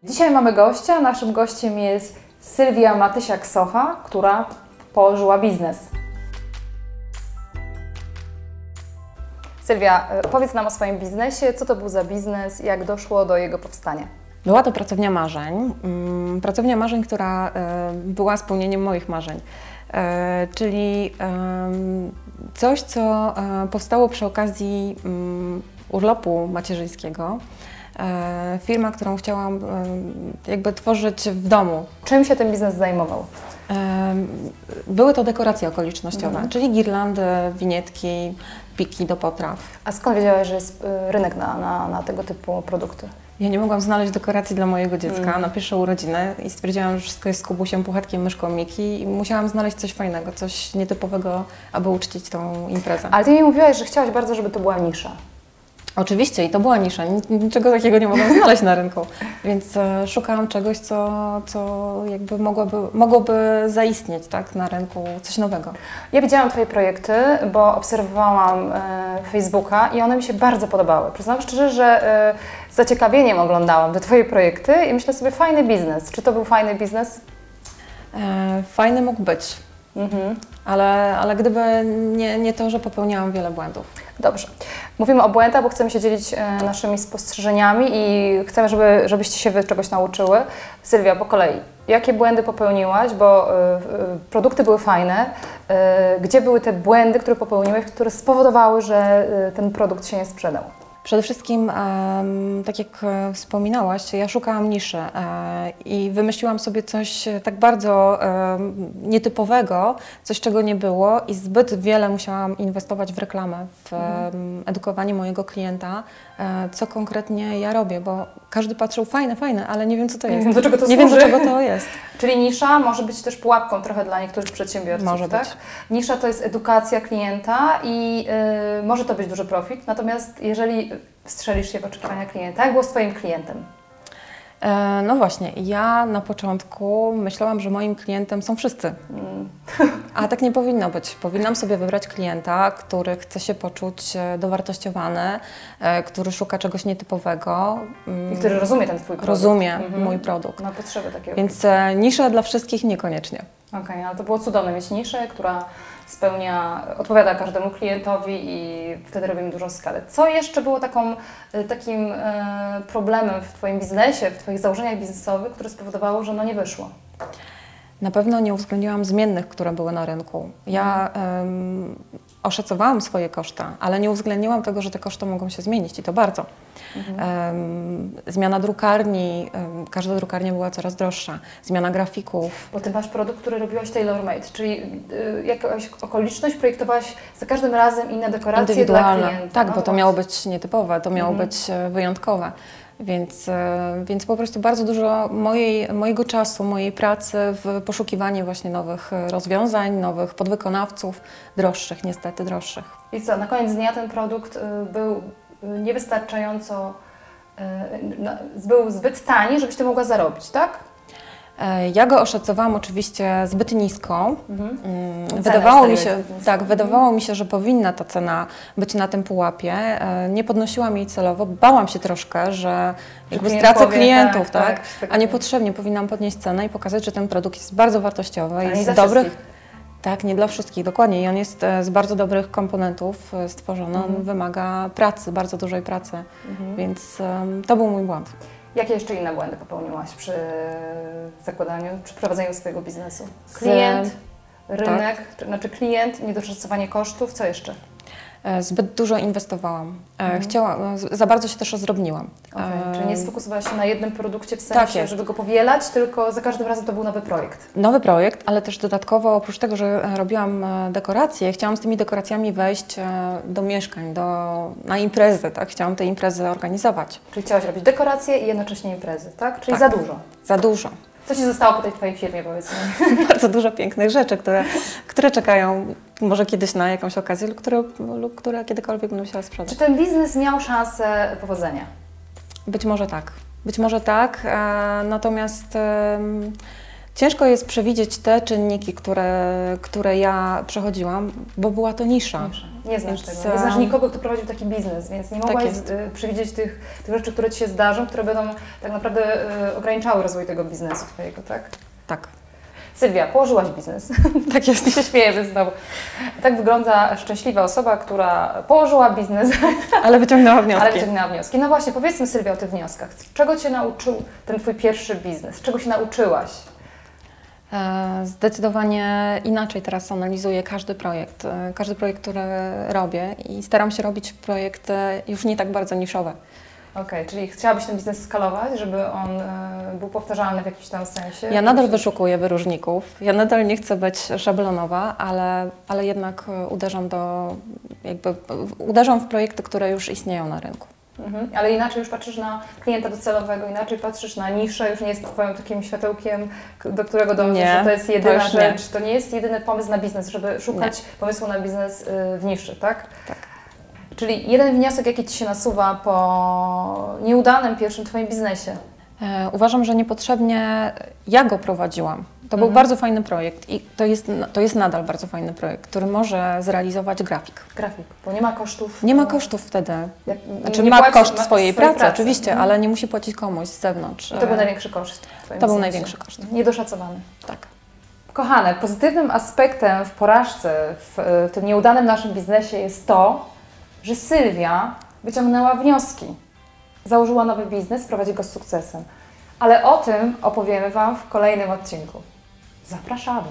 Dzisiaj mamy gościa. Naszym gościem jest Sylwia Matysiak-Socha, która położyła biznes. Sylwia, powiedz nam o swoim biznesie. Co to był za biznes? Jak doszło do jego powstania? Była to pracownia marzeń. Pracownia marzeń, która była spełnieniem moich marzeń. Czyli coś, co powstało przy okazji urlopu macierzyńskiego. Firma, którą chciałam jakby tworzyć w domu. Czym się ten biznes zajmował? Były to dekoracje okolicznościowe, czyli girlandy, winietki, piki do potraw. A skąd wiedziałaś, że jest rynek na tego typu produkty? Ja nie mogłam znaleźć dekoracji dla mojego dziecka na pierwsze urodziny i stwierdziłam, że wszystko jest z Kubusiem, Puchatkiem, Myszką, Miki i musiałam znaleźć coś fajnego, coś nietypowego, aby uczcić tą imprezę. Ale Ty mi mówiłaś, że chciałaś bardzo, żeby to była nisza. Oczywiście i to była nisza, niczego takiego nie mogłam znaleźć na rynku, więc szukałam czegoś, co jakby mogłoby zaistnieć, tak, na rynku, coś nowego. Ja widziałam Twoje projekty, bo obserwowałam Facebooka i one mi się bardzo podobały. Przyznam szczerze, że z zaciekawieniem oglądałam te Twoje projekty i myślę sobie, fajny biznes. Czy to był fajny biznes? Fajny mógł być, ale gdyby nie to, że popełniałam wiele błędów. Dobrze. Mówimy o błędach, bo chcemy się dzielić naszymi spostrzeżeniami i chcemy, żebyście się Wy czegoś nauczyły. Sylwia, po kolei. Jakie błędy popełniłaś, bo produkty były fajne. Gdzie były te błędy, które popełniłeś, które spowodowały, że ten produkt się nie sprzedał? Przede wszystkim, tak jak wspominałaś, ja szukałam niszy i wymyśliłam sobie coś tak bardzo nietypowego, coś czego nie było i zbyt wiele musiałam inwestować w reklamę, w edukowanie mojego klienta, co konkretnie ja robię, bo każdy patrzył fajne, ale nie wiem, co to jest. Nie wiem, do czego to nie wiem, do czego to jest. Czyli nisza może być też pułapką trochę dla niektórych przedsiębiorców, może tak? być. Nisza to jest edukacja klienta i może to być duży profit, natomiast jeżeli strzelisz się w oczekiwania klienta, jak było z Twoim klientem? No właśnie, ja na początku myślałam, że moim klientem są wszyscy. A tak nie powinno być. Powinnam sobie wybrać klienta, który chce się poczuć dowartościowany, który szuka czegoś nietypowego. I który rozumie ten Twój produkt. Rozumie mój produkt. Ma potrzeby takiego. Więc nisza dla wszystkich niekoniecznie. Okej, ale to było cudowne mieć niszę, która odpowiada każdemu klientowi i wtedy robimy dużą skalę. Co jeszcze było takim problemem w Twoim biznesie, w Twoich założeniach biznesowych, które spowodowało, że nie wyszło? Na pewno nie uwzględniłam zmiennych, które były na rynku. Ja oszacowałam swoje koszta, ale nie uwzględniłam tego, że te koszty mogą się zmienić i to bardzo. Zmiana drukarni, każda drukarnia była coraz droższa, zmiana grafików. Bo Ty masz produkt, który robiłaś tailor-made, czyli jakąś okoliczność projektowałaś za każdym razem inne dekoracje dla klienta. Tak, bo to miało być nietypowe, to miało być wyjątkowe. Więc po prostu bardzo dużo mojego czasu, mojej pracy w poszukiwaniu właśnie nowych rozwiązań, nowych podwykonawców, droższych, niestety droższych. I co, na koniec dnia ten produkt był niewystarczająco, był zbyt tani, żebyś Ty mogła zarobić, tak? Ja go oszacowałam oczywiście zbyt nisko. Wydawało mi się, że powinna ta cena być na tym pułapie. Nie podnosiłam jej celowo, bałam się troszkę, że jakby stracę klientów, tak? A niepotrzebnie powinnam podnieść cenę i pokazać, że ten produkt jest bardzo wartościowy, jest z dobrych. Tak, nie dla wszystkich, dokładnie. I on jest z bardzo dobrych komponentów stworzony. On wymaga pracy, bardzo dużej pracy, więc to był mój błąd. Jakie jeszcze inne błędy popełniłaś przy zakładaniu, przy prowadzeniu swojego biznesu? Klient, rynek, znaczy klient, niedoszacowanie kosztów, co jeszcze? Zbyt dużo inwestowałam. Za bardzo się też rozdrobniłam. Czyli nie sfokusowałaś się na jednym produkcie w sensie, żeby go powielać, tylko za każdym razem to był nowy projekt. Nowy projekt, ale też dodatkowo oprócz tego, że robiłam dekoracje, chciałam z tymi dekoracjami wejść do mieszkań, na imprezy, tak? Chciałam te imprezy organizować. Czyli chciałaś robić dekoracje i jednocześnie imprezy, tak? Czyli za dużo. Za dużo. Co Ci zostało po tej Twojej firmie, powiedz mi? Bardzo dużo pięknych rzeczy, które czekają może kiedyś na jakąś okazję lub które kiedykolwiek będę musiała sprzedać. Czy ten biznes miał szansę powodzenia? Być może tak. Natomiast Ciężko jest przewidzieć te czynniki, które ja przechodziłam, bo była to nisza. Nie znasz tego. Nie znasz nikogo, kto prowadził taki biznes, więc nie mogłaś przewidzieć tych rzeczy, które Ci się zdarzą, które będą tak naprawdę ograniczały rozwój tego biznesu Twojego, tak? Tak. Sylwia, położyłaś biznes. Tak jest. I się śmieję znowu. Tak wygląda szczęśliwa osoba, która położyła biznes. Ale wyciągnęła wnioski. Ale wyciągnęła wnioski. No właśnie, powiedzmy Sylwia o tych wnioskach. Czego Cię nauczył ten Twój pierwszy biznes? Czego się nauczyłaś? Zdecydowanie inaczej teraz analizuję każdy projekt, który robię i staram się robić projekty już nie tak bardzo niszowe. Okej, czyli chciałabyś ten biznes skalować, żeby on był powtarzalny w jakimś tam sensie? Ja nadal wyszukuję wyróżników, ja nadal nie chcę być szablonowa, ale jednak uderzam w projekty, które już istnieją na rynku. Ale inaczej już patrzysz na klienta docelowego, inaczej patrzysz na niszę, już nie jest Twoim takim światełkiem, do którego dążysz, że to jest jedyna rzecz, to nie jest jedyny pomysł na biznes, żeby szukać pomysłu na biznes w niszy, tak? Tak. Czyli jeden wniosek, jaki Ci się nasuwa po nieudanym pierwszym Twoim biznesie? Uważam, że niepotrzebnie ja go prowadziłam. To był bardzo fajny projekt i to jest nadal bardzo fajny projekt, który może zrealizować grafik. Grafik, bo nie ma kosztów. Nie ma kosztów wtedy. Znaczy ma koszt swojej pracy, oczywiście, ale nie musi płacić komuś z zewnątrz. I to był największy koszt? To był największy koszt. Niedoszacowany. Tak. Kochane, pozytywnym aspektem w porażce, w tym nieudanym naszym biznesie jest to, że Sylwia wyciągnęła wnioski. Założyła nowy biznes, prowadzi go z sukcesem. Ale o tym opowiemy Wam w kolejnym odcinku. Zapraszamy!